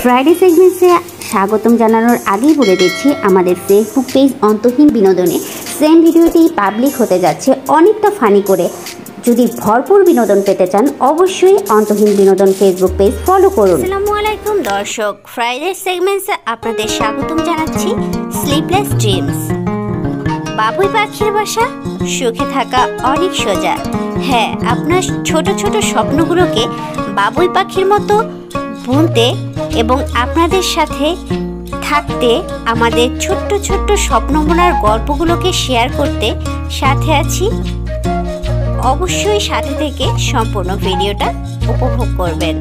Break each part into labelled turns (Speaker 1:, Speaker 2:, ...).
Speaker 1: Friday সেগমেন্টসে স্বাগতম জানানোর আগেই বলে দিচ্ছি আমাদের ফেসবুক পেজ অন্তহীন বিনোদনে সেম ভিডিওটি পাবলিক হতে যাচ্ছে অনেকটা ফানি করে। যদি ভরপুর বিনোদন পেতে চান অবশ্যই অন্তহীন বিনোদন ফেসবুক পেজ ফলো করুন।
Speaker 2: আসসালামু আলাইকুম দর্শক, ফ্রাইডে সেগমেন্টসে আপনাদের স্বাগতম জানাচ্ছি। স্লিপলেস ড্রিমস, বাবুই পাখির বাসা, সুখে থাকা অনেক সোজা। হ্যাঁ, আপনার ছোট ছোট স্বপ্নগুলোকে বাবুই পাখির মতো বুনতে এবং আপনাদের সাথে থাকতে, আমাদের ছোট্ট ছোট্ট স্বপ্ন বোনার গল্পগুলোকে শেয়ার করতে সাথে আছি। অবশ্যই সাথে থেকে সম্পূর্ণ ভিডিওটা উপভোগ করবেন।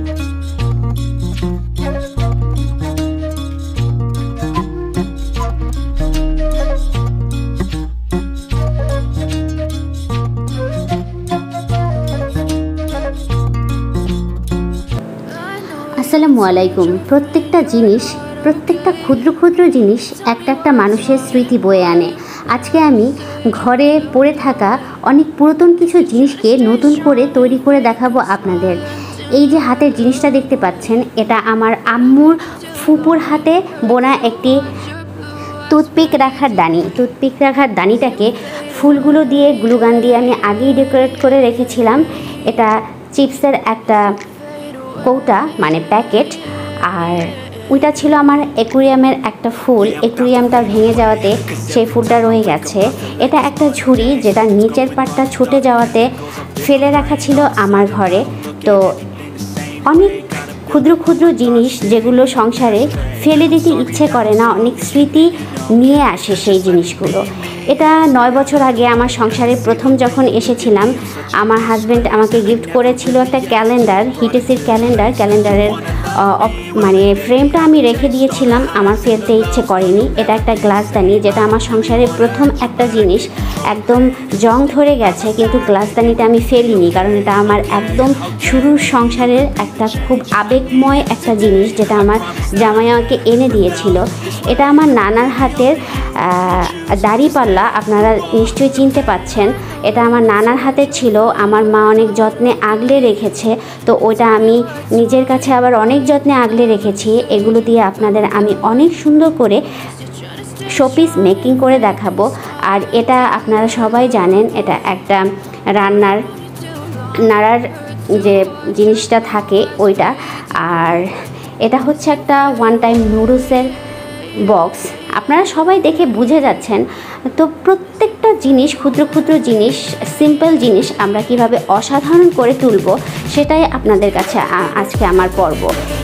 Speaker 1: আসসালামু আলাইকুম। প্রত্যেকটা ক্ষুদ্র ক্ষুদ্র জিনিস একটা একটা মানুষের স্মৃতি বয়ে আনে। আজকে আমি ঘরে পড়ে থাকা অনেক পুরাতন কিছু জিনিসকে নতুন করে তৈরি করে দেখাবো আপনাদের। এই যে হাতের জিনিসটা দেখতে পাচ্ছেন, এটা আমার আম্মুর ফুপুর হাতে বোনা একটি টুথপিক রাখার দানি। টুথপিক রাখার দানিটাকে ফুলগুলো দিয়ে গ্লুগান দিয়ে আমি আগেই ডেকোরেট করে রেখেছিলাম। এটা চিপসের একটা কৌটা মানে প্যাকেট, আর ওইটা ছিল আমার অ্যাকুরিয়ামের একটা ফুল। অ্যাকুরিয়ামটা ভেঙে যাওয়াতে সেই ফুলটা রয়ে গেছে। এটা একটা ঝুড়ি যেটা নিচের পাটটা ছুটে যাওয়াতে ফেলে রাখা ছিল আমার ঘরে। তো অনেক ক্ষুদ্র ক্ষুদ্র জিনিস যেগুলো সংসারে ফেলে দিতে ইচ্ছে করে না, অনেক স্মৃতি নিয়ে আসে সেই জিনিসগুলো। এটা 9 বছর আগে আমার সংসারে প্রথম যখন এসেছিলাম, আমার হাজব্যান্ড আমাকে গিফট করেছিল একটা ক্যালেন্ডার, হিটেসির ক্যালেন্ডারের মানে ফ্রেমটা আমি রেখে দিয়েছিলাম, আমার ফেলতে ইচ্ছে করেনি। এটা একটা গ্লাসদানি, যেটা আমার সংসারের প্রথম একটা জিনিস। একদম জং ধরে গেছে, কিন্তু গ্লাসদানিটা আমি ফেলিনি, কারণ এটা আমার একদম শুরুর সংসারের একটা খুব আবেগময় একটা জিনিস, যেটা আমার জামাই আমাকে এনে দিয়েছিল। এটা আমার নানার হাতের দাড়িপাল্লা, আপনারা নিশ্চয়ই চিনতে পাচ্ছেন। এটা আমার নানার হাতের ছিল, আমার মা অনেক যত্নে আগলে রেখেছে। তো ওটা আমি নিজের কাছে আবার অনেক যত্নে আগলে রেখেছি। এগুলো দিয়ে আপনাদের আমি অনেক সুন্দর করে শোপিস মেকিং করে দেখাবো। আর এটা আপনারা সবাই জানেন, এটা একটা নাড়ার যে জিনিসটা থাকে ওইটা। আর এটা হচ্ছে একটা ওয়ান টাইম নুডলসের বক্স। আপনারা সবাই দেখে বুঝে যাচ্ছেন। তো প্রত্যেকটা জিনিস, ক্ষুদ্র ক্ষুদ্র জিনিস, সিম্পল জিনিস আমরা কিভাবে অসাধারণ করে তুলব, সেটাই আপনাদের কাছে আজকে আমার পর্ব।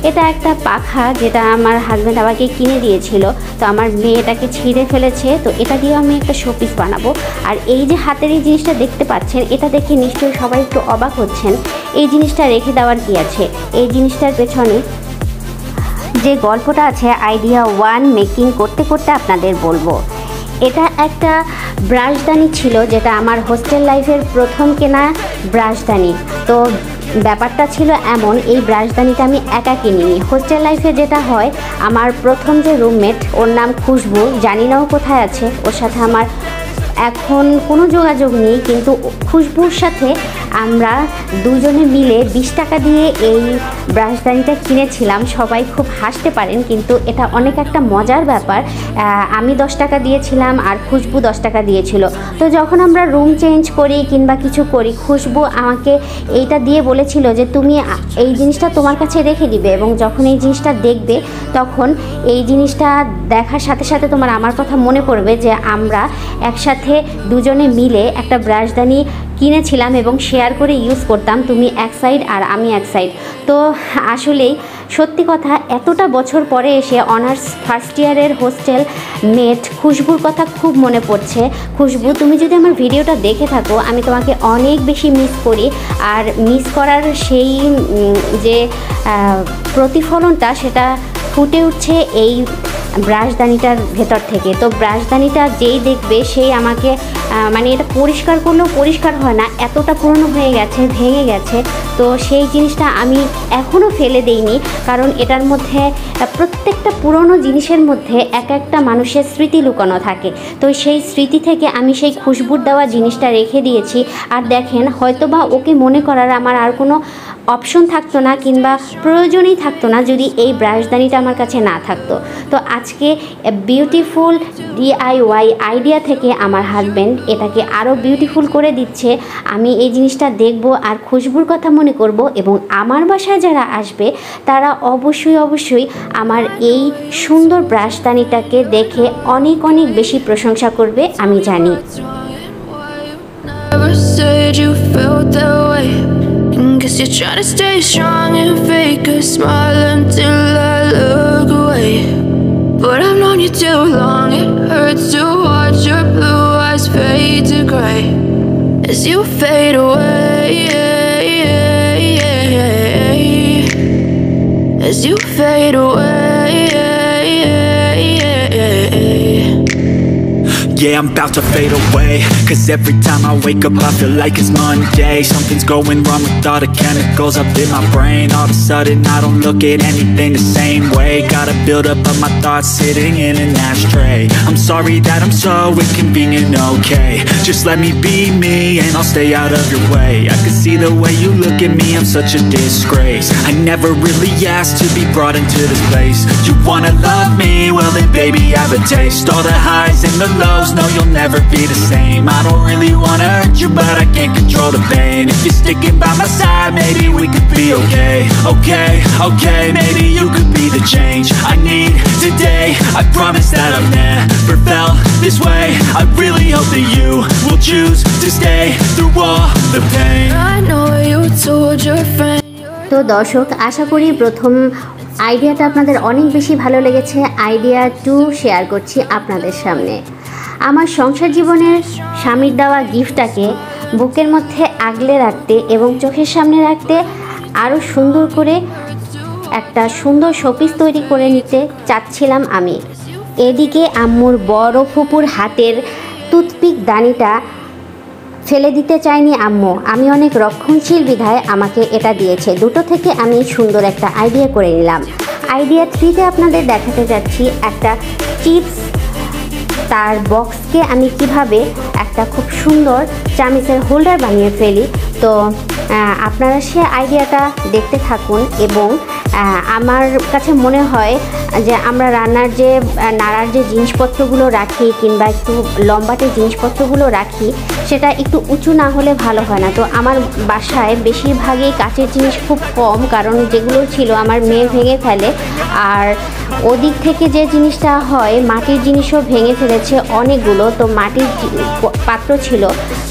Speaker 1: এটা একটা পাখা, যেটা আমার হাজব্যান্ড আমাকে কিনে দিয়েছিল। তো আমার মেয়েটাকে ছিঁড়ে ফেলেছে, তো এটা দিয়ে আমি একটা শোপিস বানাবো। আর এই যে হাতের এই জিনিসটা দেখতে পাচ্ছেন, এটা দেখে নিশ্চয়ই সবাই একটু অবাক হচ্ছেন। এই জিনিসটা রেখে দেওয়ার কী আছে? এই জিনিসটার পেছনে যে গল্পটা আছে, আইডিয়া 1 মেকিং করতে করতে আপনাদের বলবো। এটা একটা ব্রাশদানি ছিল, যেটা আমার হোস্টেল লাইফের প্রথম কেনা ব্রাশদানি। তো ব্যাপারটা ছিল এমন, এই ব্রাশদানিটা আমি একা কিনিনি। হোস্টেল লাইফে যেটা হয়, আমার প্রথম যে রুমমেট, ওর নাম খুশবু, জানি না ও কোথায় আছে, ওর সাথে আমার এখন কোনো যোগাযোগ নেই, কিন্তু খুশবুর সাথে আমরা দুজনে মিলে 20 টাকা দিয়ে এই ব্রাশদানিটা কিনেছিলাম। সবাই খুব হাসতে পারেন, কিন্তু এটা অনেক একটা মজার ব্যাপার। আমি 10 টাকা দিয়েছিলাম আর খুশবু 10 টাকা দিয়েছিল। তো যখন আমরা রুম চেঞ্জ করি কিংবা কিছু করি, খুশবু আমাকে এইটা দিয়ে বলেছিল যে তুমি এই জিনিসটা তোমার কাছে রেখে দিবে, এবং যখন এই জিনিসটা দেখবে তখন এই জিনিসটা দেখার সাথে সাথে তোমার আমার কথা মনে পড়বে যে আমরা একসাথে দুজনে মিলে একটা ব্রাশদানি কিনেছিলাম এবং শেয়ার করে ইউজ করতাম, তুমি এক সাইড আর আমি এক সাইড। তো আসলেই সত্যি কথা, এতটা বছর পরে এসে অনার্স ফার্স্ট ইয়ারের হোস্টেল মেট খুশবুর কথা খুব মনে পড়ছে। খুশবু, তুমি যদি আমার ভিডিওটা দেখে থাকো, আমি তোমাকে অনেক বেশি মিস করি। আর মিস করার সেই যে প্রতিফলনটা, সেটা ফুটে উঠছে এই ব্রাশদানিটার ভেতর থেকে। তো ব্রাশদানিটা যেই দেখবে সেই আমাকে মানে এটা পরিষ্কার করলেও পরিষ্কার হয় না, এতটা পুরনো হয়ে গেছে, ভেঙে গেছে। তো সেই জিনিসটা আমি এখনও ফেলে দেইনি, কারণ এটার মধ্যে প্রত্যেকটা পুরনো জিনিসের মধ্যে এক একটা মানুষের স্মৃতি লুকানো থাকে। তো সেই স্মৃতি থেকে আমি সেই খুশবুর দেওয়া জিনিসটা রেখে দিয়েছি। আর দেখেন, হয়তোবা ওকে মনে করার আমার আর কোনো অপশন থাকতো না কিংবা প্রয়োজনই থাকতো না যদি এই ব্রাশদানিটা আমার কাছে না থাকতো। তো আজকে বিউটিফুল DIY আইডিয়া থেকে আমার হাজব্যান্ড এটাকে আরও বিউটিফুল করে দিচ্ছে। আমি এই জিনিসটা দেখব আর খুশবুর কথা মনে করব, এবং আমার বাসায় যারা আসবে তারা অবশ্যই আমার এই সুন্দর ব্রাশদানিটাকে দেখে অনেক অনেক বেশি প্রশংসা করবে, আমি জানি।
Speaker 3: Guess you're trying to stay strong and fake a smile until I look away. But I've known you too long, it hurts to watch your blue eyes fade to gray as you fade away, as you fade away.
Speaker 4: Yeah, I'm about to fade away, cause every time I wake up I feel like it's Monday. Something's going wrong with all the chemicals up in my brain. All of a sudden I don't look at anything the same way. Gotta build up of my thoughts sitting in an ashtray. I'm sorry that I'm so inconvenient, okay. Just let me be me and I'll stay out of your way. I can see the way you look at me, I'm such a disgrace. I never really asked to be brought into this place. You wanna love me? Well then baby have a taste. All the highs and the lows, no you'll never be the same. I don't really wanna hurt you, but I can't control the pain. If you're sticking by my side, maybe we could be okay. Okay, maybe you could be the change I need today. I promise that I've never felt this way. I really hope that you will choose to stay through all the pain.
Speaker 3: I know you told your friend.
Speaker 1: তো দর্শক, আশা করি প্রথম আইডিয়াটা আপনাদের অনেক বেশি ভালো লেগেছে। আইডিয়া 2 শেয়ার করছি আপনাদের সামনে। আমার সংসার জীবনের স্বামীর দেওয়া গিফটটাকে বুকের মধ্যে আগলে রাখতে এবং চোখের সামনে রাখতে আরও সুন্দর করে একটা সুন্দর শোপিস তৈরি করে নিতে চাচ্ছিলাম আমি। এদিকে আম্মুর বড় ফুপুর হাতের টুথপিক দানিটা ফেলে দিতে চাইনি আম্মু। আমি অনেক রক্ষণশীল বিধায় আমাকে এটা দিয়েছে। দুটো থেকে আমি সুন্দর একটা আইডিয়া করে নিলাম। আইডিয়া 3তে আপনাদের দেখাতে যাচ্ছি একটা চিপস তার বক্সকে আমি কিভাবে একটা খুব সুন্দর চামিচের হোল্ডার বানিয়ে ফেলি। তো আপনারা সে আইডিয়াটা দেখতে থাকুন। এবং আমার কাছে মনে হয় যে আমরা নাড়ার যে জিনিসপত্রগুলো রাখি কিংবা একটু লম্বাটে জিনিসপত্রগুলো রাখি সেটা একটু উঁচু না হলে ভালো হয় না। তো আমার বাসায় বেশিরভাগই কাচের জিনিস খুব কম, কারণ যেগুলো ছিল আমার মেয়ে ভেঙে ফেলে। আর ওদিক থেকে যে জিনিসটা হয় মাটির জিনিসও ভেঙে ফেলেছে অনেকগুলো। তো মাটির পাত্র ছিল।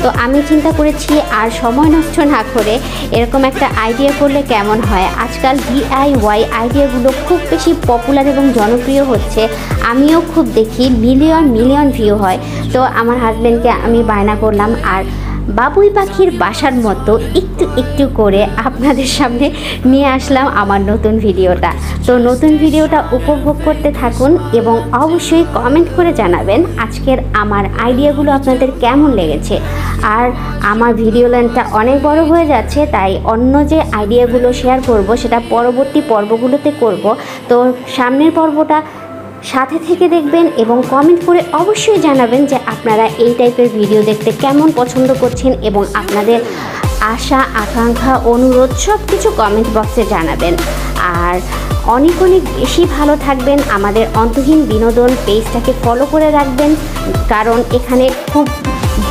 Speaker 1: তো আমি চিন্তা করেছি আর সময় নষ্ট না করে এরকম একটা আইডিয়া করলে কেমন হয়। আজকাল DIY আইডিয়াগুলো খুব বেশি পপুলার এবং জনপ্রিয় হচ্ছে। আমিও খুব দেখি, মিলিয়ন ভিউ হয়। তো আমার হাজব্যান্ডকে আমি বায়না করলাম আর বাবুই পাখির বাসার মতো একটু করে আপনাদের সামনে নিয়ে আসলাম আমার নতুন ভিডিওটা। তো নতুন ভিডিওটা উপভোগ করতে থাকুন এবং অবশ্যই কমেন্ট করে জানাবেন আজকের আমার আইডিয়াগুলো আপনাদের কেমন লেগেছে। আর আমার ভিডিও লেন্থটা অনেক বড় হয়ে যাচ্ছে, তাই অন্য যে আইডিয়াগুলো শেয়ার করব সেটা পরবর্তী পর্বগুলোতে করব। তো সামনের পর্বটা সাথে থেকে দেখবেন এবং কমেন্ট করে অবশ্যই জানাবেন যে আপনারা এই টাইপের ভিডিও দেখতে কেমন পছন্দ করছেন, এবং আপনাদের আশা আকাঙ্ক্ষা অনুরোধ সব কিছু কমেন্ট বক্সে জানাবেন। আর অনেক বেশি ভালো থাকবেন। আমাদের অন্তহীন বিনোদন পেজটাকে ফলো করে রাখবেন, কারণ এখানে খুব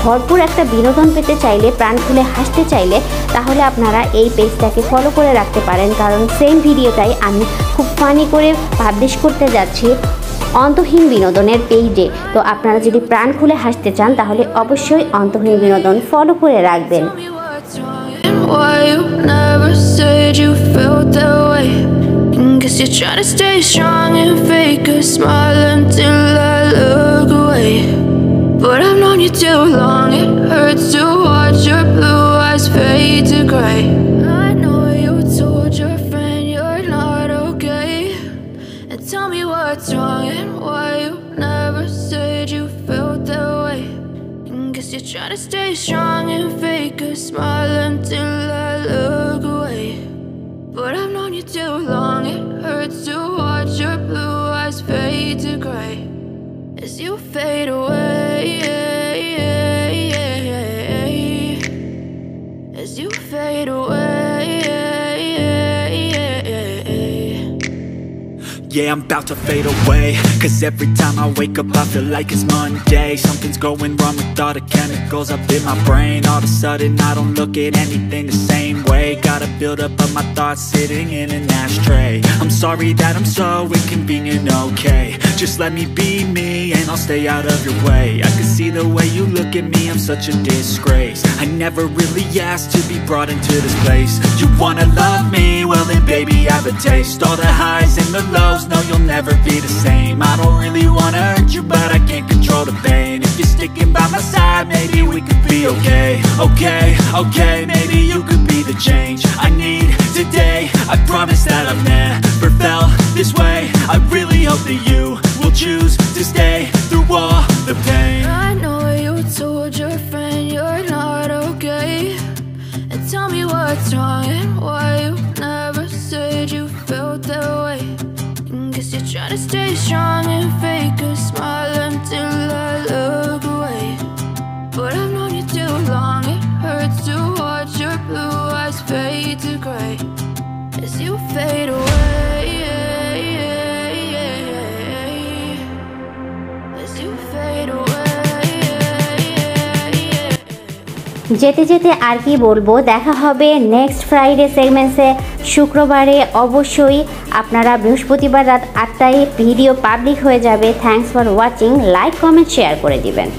Speaker 1: ভরপুর একটা বিনোদন পেতে চাইলে, প্রাণ খুলে হাসতে চাইলে, তাহলে আপনারা এই পেজটাকে ফলো করে রাখতে পারেন। কারণ সেম ভিডিওটাই আমি খুব ফানি করে পাবলিশ করতে যাচ্ছি অন্তহীন বিনোদনের পেজে। তো আপনারা যদি প্রাণ খুলে হাসতে চান তাহলে অবশ্যই অন্তহীন বিনোদন ফলো করে রাখবেন।
Speaker 3: Why you never said you felt that way? Guess you're trying to stay strong and fake a smile until I look away. But I've known you too long, it hurts to watch your blue eyes fade to gray. I know you told your friend you're not okay, and tell me what's wrong and why you never said you felt that way. Guess you're trying to stay strong and fake a smile until I look away. But I've known you too long, it hurts to watch your blue eyes fade to gray as you fade away, as you fade away.
Speaker 4: Yeah, I'm about to fade away, 'cause every time I wake up I feel like it's Monday. Something's going wrong with all the chemicals up in my brain. All of a sudden I don't look at anything the same way. Got a build up of my thoughts sitting in an ashtray. I'm sorry that I'm so inconvenient, okay. Just let me be me and I'll stay out of your way. I can see the way you look at me, I'm such a disgrace. I never really asked to be brought into this place. You wanna love me? Well then baby, have a taste. All the highs and the lows, no, you'll never be the same. I don't really wanna hurt you, but I can't control the pain. If you're sticking by my side, maybe we could be okay. Okay, okay, maybe you could be the change I need today. I promise that I've never felt this way. I really hope that you will choose to stay through all the pain.
Speaker 3: I know you told your friend you're not okay, and tell me what's wrong and why you never said you felt that way. Guess you're trying to stay strong and fake a smile until I look away. But I've known you too long, it hurts to watch your blue eyes fade to gray as you fade away, as you fade away.
Speaker 1: যেতে যেতে আর কি বলবো, দেখা হবে next Friday সেগমেন্টসে শুক্রবারে। অবশ্যই আপনারা বৃহস্পতিবার রাত 8টায় ভিডিও পাবলিক হয়ে যাবে। Thanks for watching, like comment share করে দিবেন।